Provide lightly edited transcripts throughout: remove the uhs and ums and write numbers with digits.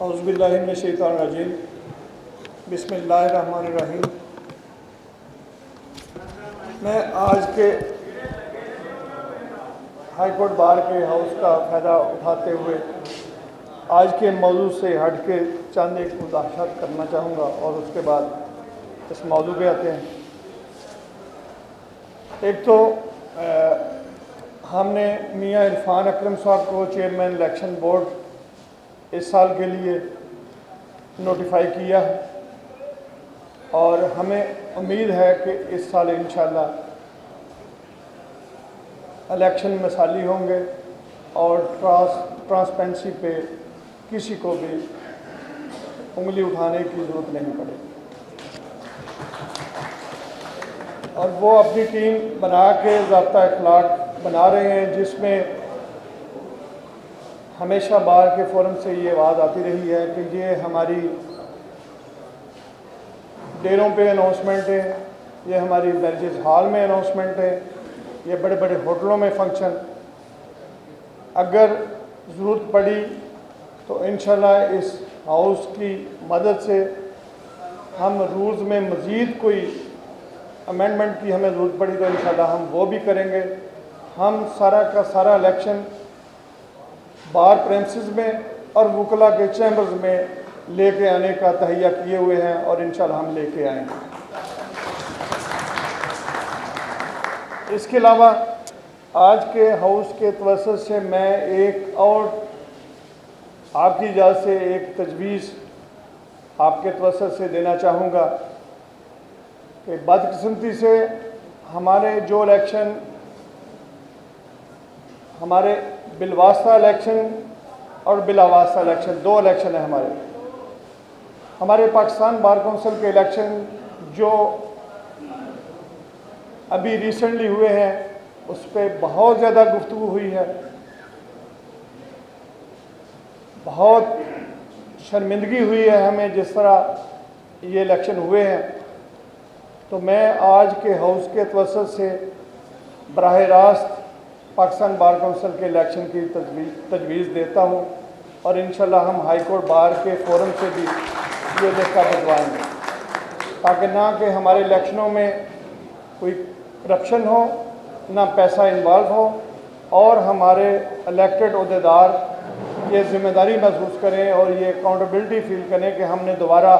औज़ुबिल्लाहिमिनश्शैतानिर्रजीम बिस्मिल्लाहिर्रहमानिर्रहीम। मैं आज के हाई कोर्ट बार के हाउस का फ़ायदा उठाते हुए आज के मौजू से हट के चंद एक मुदाख़लत करना चाहूँगा और उसके बाद इस मौजू पे आते हैं। एक तो हमने मियाँ इरफान अकरम साहब को चेयरमैन इलेक्शन बोर्ड इस साल के लिए नोटिफाई किया है और हमें उम्मीद है कि इस साल इंशाल्लाह इलेक्शन मिसाली होंगे और ट्रांसपेरेंसी पे किसी को भी उंगली उठाने की ज़रूरत नहीं पड़ेगी और वो अपनी टीम बना के ज़ाब्ता इखलाक बना रहे हैं, जिसमें हमेशा बार के फोरम से ये आवाज़ आती रही है कि ये हमारी डेरों पे अनाउंसमेंट है, ये हमारी मैरिज हॉल में अनाउंसमेंट है, ये बड़े बड़े होटलों में फंक्शन, अगर ज़रूरत पड़ी तो इंशाल्लाह इस हाउस की मदद से हम रूल्स में मज़ीद कोई अमेंडमेंट की हमें ज़रूरत पड़ी तो इंशाल्लाह हम वो भी करेंगे। हम सारा का सारा इलेक्शन बार प्रेमिसेस में और वकला के चैम्बर्स में लेके आने का तहैया किए हुए हैं और इंशाल्लाह हम लेके आएंगे। इसके अलावा आज के हाउस के तवज्जुह से मैं एक और आपकी इजाज़त से एक तजवीज़ आपके तवज्जुह से देना चाहूँगा कि बदकिस्मती से हमारे जो इलेक्शन हमारे बिलवास्ता इलेक्शन और बिलावास्ता इलेक्शन दो इलेक्शन है हमारे पाकिस्तान बार काउंसिल के इलेक्शन जो अभी रिसेंटली हुए हैं उस पर बहुत ज़्यादा गुफ्तगू हुई है, बहुत शर्मिंदगी हुई है हमें जिस तरह ये इलेक्शन हुए हैं। तो मैं आज के हाउस के तवज्जुह से बराह रास्त पाकिस्तान बार काउंसिल के इलेक्शन की तजवीज़ देता हूँ और इंशाल्लाह हम हाई कोर्ट बार के फोरम से भी ये लिखा भिजवाएंगे ताकि ना कि हमारे इलेक्शनों में कोई करप्शन हो, ना पैसा इन्वॉल्व हो और हमारे इलेक्टेड अहदेदार ये ज़िम्मेदारी महसूस करें और ये अकाउंटेबिलिटी फील करें कि हमने दोबारा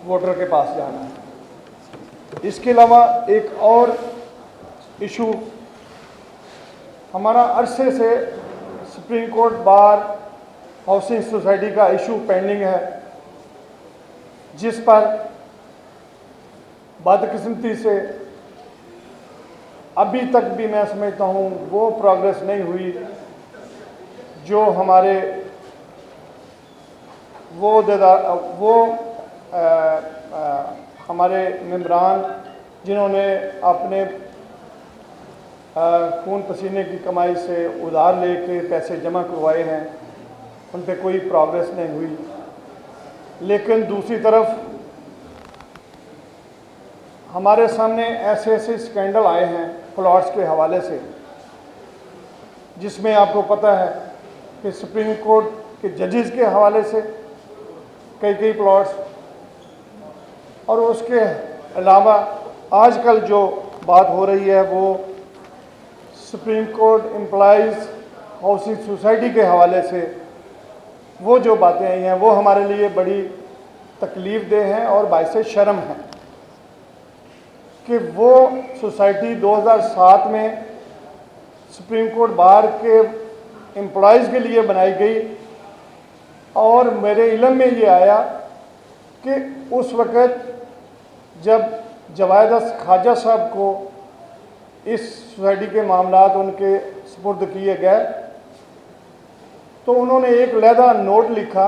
वोटर के पास जाना है। इसके अलावा एक और इशू हमारा अरसे से supreme court bar housing society का इशू पेंडिंग है, जिस पर बदकिस्मती से अभी तक भी मैं समझता हूँ वो प्रोग्रेस नहीं हुई जो हमारे हमारे मेंबरान जिन्होंने अपने खून पसीने की कमाई से उधार लेके पैसे जमा करवाए हैं उन पे कोई प्रोग्रेस नहीं हुई। लेकिन दूसरी तरफ हमारे सामने ऐसे ऐसे स्कैंडल आए हैं प्लॉट्स के हवाले से, जिसमें आपको पता है कि सुप्रीम कोर्ट के जजेस के हवाले से कई प्लॉट्स और उसके अलावा आजकल जो बात हो रही है वो supreme court employees housing society के हवाले से वो जो बातें आई हैं वो हमारे लिए बड़ी तकलीफ़ देह हैं और बाइसे शर्म है कि वो सोसाइटी 2007 में सुप्रीम कोर्ट बार के एम्प्लॉइज़ के लिए बनाई गई और मेरे इल्म में ये आया कि उस वक़्त जब जवाहिद ख्वाजा साहब को इस सोसाइटी के मामलात उनके सुपुर्द किए गए तो उन्होंने एक लहदा नोट लिखा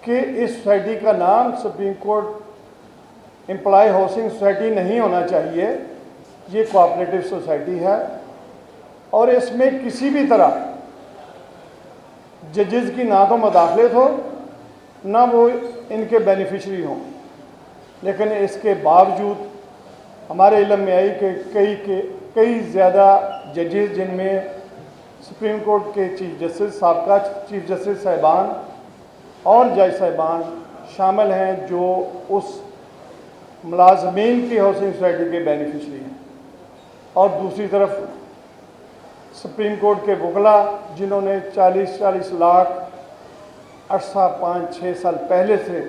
कि इस सोसाइटी का नाम supreme court employ housing society नहीं होना चाहिए, ये कोऑपरेटिव सोसाइटी है और इसमें किसी भी तरह जजेस की ना तो मदाखलत हो ना वो इनके बेनिफिशरी हों। लेकिन इसके बावजूद हमारे इल्म में आई कि कई ज़्यादा जजेस जिनमें सुप्रीम कोर्ट के चीफ जस्टिस साबका चीफ जस्टिस साहिबान और जज साहिबान शामिल हैं जो उस मुलाजमीन की हाउसिंग सोसाइटी के बेनिफिशरी हैं, और दूसरी तरफ सुप्रीम कोर्ट के वकला जिन्होंने 40-40 लाख अरसा 5-6 साल पहले से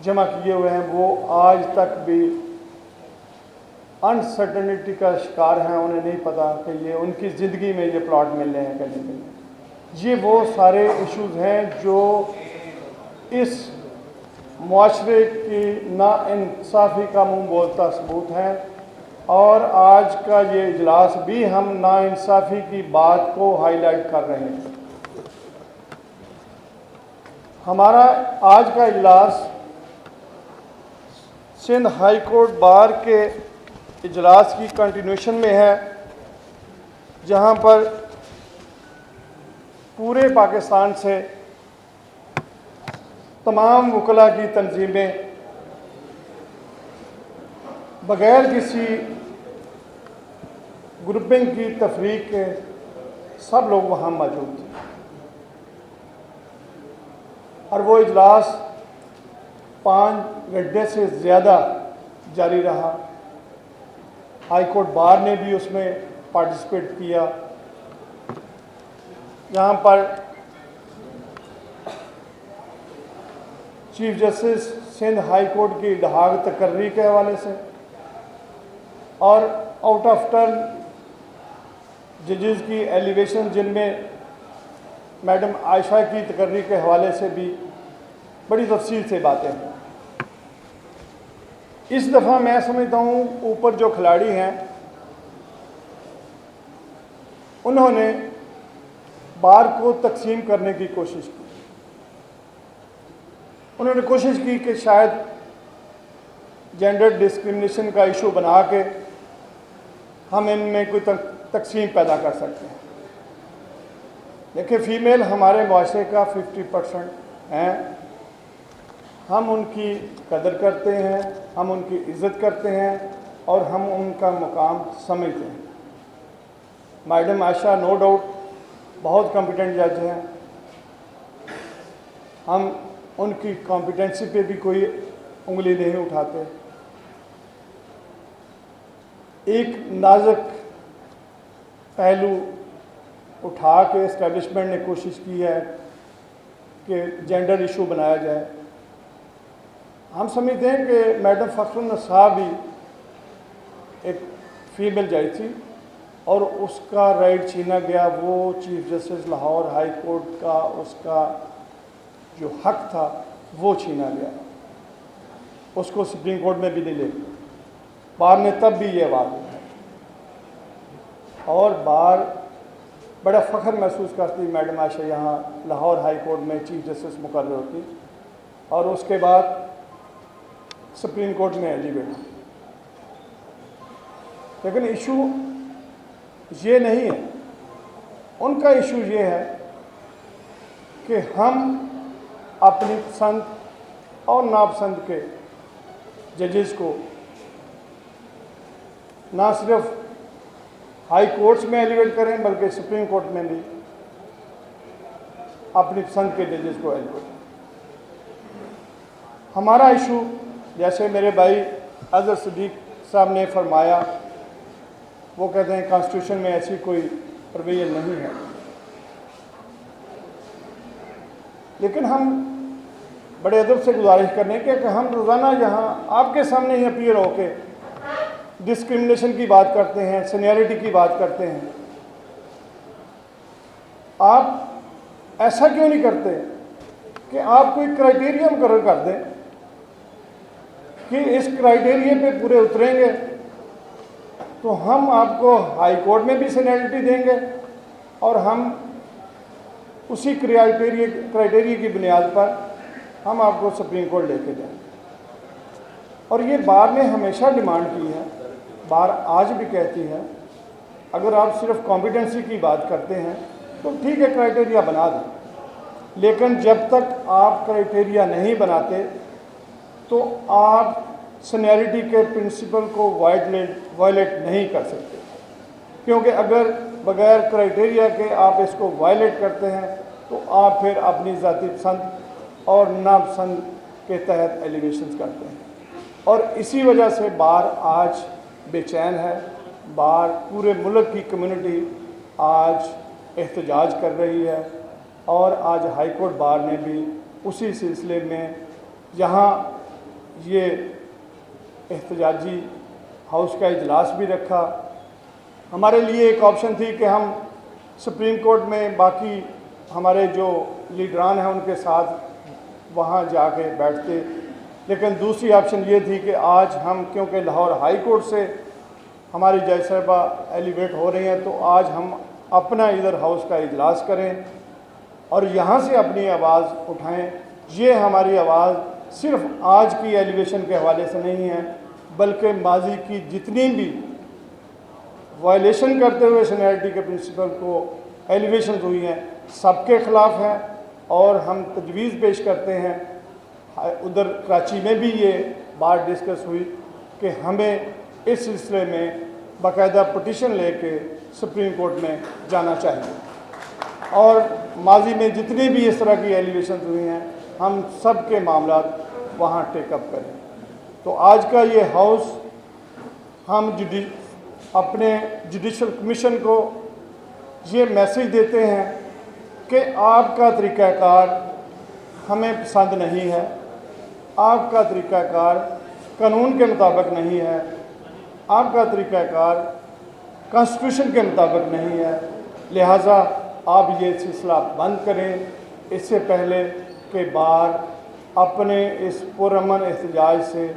जमा किए हुए हैं, वो आज तक भी अनसर्टनिटी का शिकार हैं। उन्हें नहीं पता कि ये उनकी ज़िंदगी में ये प्लॉट मिल रहे हैं कि नहीं मिल रहे। ये वो सारे इश्यूज़ हैं जो इस मुआशरे की नाइंसाफ़ी का मुंह बोलता सबूत है, और आज का ये इजलास भी हम नाइंसाफ़ी की बात को हाईलाइट कर रहे हैं। हमारा आज का इजलास सिंध हाई कोर्ट बार के इजलास की कंटिन्यूशन में है, जहां पर पूरे पाकिस्तान से तमाम वकला की तंजीमें बग़ैर किसी ग्रुपिंग की तफरीक के सब लोग वहाँ मौजूद थे, और वो इजलास 5 घंटे से ज़्यादा जारी रहा। हाई कोर्ट बार ने भी उसमें पार्टिसिपेट किया, जहाँ पर chief justice Sindh high court की ढाक तकर्री के हवाले से और आउट ऑफ टर्न जजेस की एलिवेशन, जिनमें मैडम आयशा की तकर्री के हवाले से भी बड़ी तफसील से बातें हैं। इस दफ़ा मैं समझता हूँ ऊपर जो खिलाड़ी हैं उन्होंने बार को तकसीम करने की कोशिश की। उन्होंने कोशिश की कि शायद जेंडर डिस्क्रिमिनेशन का इशू बना के हम इनमें कोई तकसीम पैदा कर सकते हैं। देखिए, फ़ीमेल हमारे माशरे का 50% हैं। हम उनकी कदर करते हैं, हम उनकी इज़्ज़त करते हैं, और हम उनका मुकाम समझते हैं। मैडम आयशा नो डाउट बहुत कॉम्पिटेंट जज हैं। हम उनकी कॉम्पिटेंसी पे भी कोई उंगली नहीं उठाते। एक नाजुक पहलू उठा के इस्टेब्लिशमेंट ने कोशिश की है कि जेंडर इशू बनाया जाए। हम समझते हैं कि मैडम फ़खरुन्निसा भी एक फ़ीमेल जज थी और उसका राइट छीना गया। वो chief justice Lahore high court का उसका जो हक था वो छीना गया। उसको सुप्रीम कोर्ट में भी नहीं ले गया। बार ने तब भी ये बात है, और बार बड़ा फ़ख्र महसूस करती मैडम आयशा यहाँ लाहौर हाई कोर्ट में चीफ जस्टिस मुकर्रर होती, और उसके बाद सुप्रीम कोर्ट में एलिवेट। लेकिन इशू ये नहीं है, उनका इशू ये है कि हम अपनी पसंद और नापसंद के जजेस को ना सिर्फ हाई कोर्ट्स में एलिवेट करें बल्कि सुप्रीम कोर्ट में भी अपनी पसंद के जजेस को एलिवेट करें। हमारा इशू, जैसे मेरे भाई अज़हर सिद्दीक साहब ने फरमाया, वो कहते हैं कॉन्स्टिट्यूशन में ऐसी कोई प्रोविजन नहीं है। लेकिन हम बड़े अदब से गुजारिश करने के कि हम रोज़ाना यहाँ आपके सामने ही अपीयर होके डिस्क्रिमिनेशन की बात करते हैं, सीनियरिटी की बात करते हैं। आप ऐसा क्यों नहीं करते कि आप कोई क्राइटेरिया मुकर्रर कर दें कि इस क्राइटेरिया पे पूरे उतरेंगे तो हम आपको हाई कोर्ट में भी सीनियरिटी देंगे, और हम उसी क्राइटेरिया की बुनियाद पर हम आपको सुप्रीम कोर्ट लेके जाएंगे। और ये बार ने हमेशा डिमांड की है, बार आज भी कहती है, अगर आप सिर्फ कॉम्पिटेंसी की बात करते हैं तो ठीक है क्राइटेरिया बना दें, लेकिन जब तक आप क्राइटेरिया नहीं बनाते तो आप सीनियरिटी के प्रिंसिपल को वायलेट नहीं कर सकते। क्योंकि अगर बगैर क्राइटेरिया के आप इसको वायलेट करते हैं तो आप फिर अपनी ज़ाती पसंद और नापसंद के तहत एलिगेशंस करते हैं। और इसी वजह से बार आज बेचैन है। बार पूरे मुल्क की कम्युनिटी आज एहतजाज कर रही है और आज हाई कोर्ट बार ने भी उसी सिलसिले में यहाँ ये एहतजाजी हाउस का इजलास भी रखा। हमारे लिए एक ऑप्शन थी कि हम सुप्रीम कोर्ट में बाकी हमारे जो लीडरान हैं उनके साथ वहाँ जाके बैठते, लेकिन दूसरी ऑप्शन ये थी कि आज हम, क्योंकि लाहौर हाई कोर्ट से हमारी जज साहिबा एलिवेट हो रही हैं, तो आज हम अपना इधर हाउस का इजलास करें और यहाँ से अपनी आवाज़ उठाएं। ये हमारी आवाज़ सिर्फ आज की एलिगेशन के हवाले से नहीं है, बल्कि माजी की जितनी भी वायलेशन करते हुए सीनियरिटी के प्रिंसिपल को एलिगेशन हुई हैं, सबके ख़िलाफ़ हैं। और हम तजवीज़ पेश करते हैं, उधर कराची में भी ये बात डिस्कस हुई कि हमें इस सिलसिले में बाकायदा पटिशन लेके सुप्रीम कोर्ट में जाना चाहिए और माजी में जितनी भी इस तरह की एलिगेशन हुई हैं हम सब के मामला वहाँ टेकअप करें। तो आज का ये हाउस हम अपने जुडिशल कमीशन को ये मैसेज देते हैं कि आपका तरीक़ाकार हमें पसंद नहीं है, आपका तरीक़ाकार कानून के मुताबिक नहीं है, आपका तरीक़ाकार कॉन्स्टिट्यूशन के मुताबिक नहीं है। लिहाजा आप ये सिलसिला बंद करें, इससे पहले कि बार अपने इस पुरअमन एहतजाज से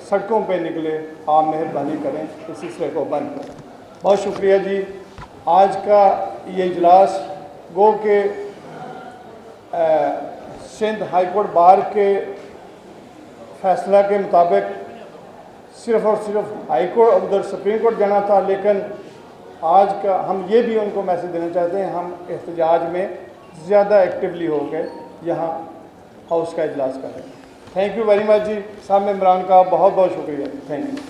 सड़कों पे निकले। आप मेहरबानी करें इस सिलसिले को बंद करें। बहुत शुक्रिया जी। आज का ये इजलास गो के सिंध हाई कोर्ट बार के फैसला के मुताबिक सिर्फ़ और सिर्फ हाई कोर्ट और उधर सुप्रीम कोर्ट जाना था, लेकिन आज का हम ये भी उनको मैसेज देना चाहते हैं, हम एहतजाज में ज़्यादा एक्टिवली हो गए यहाँ हाउस का इजलास करें। थैंक यू वेरी मच जी। सब मेंबरान का बहुत बहुत शुक्रिया। Thank you.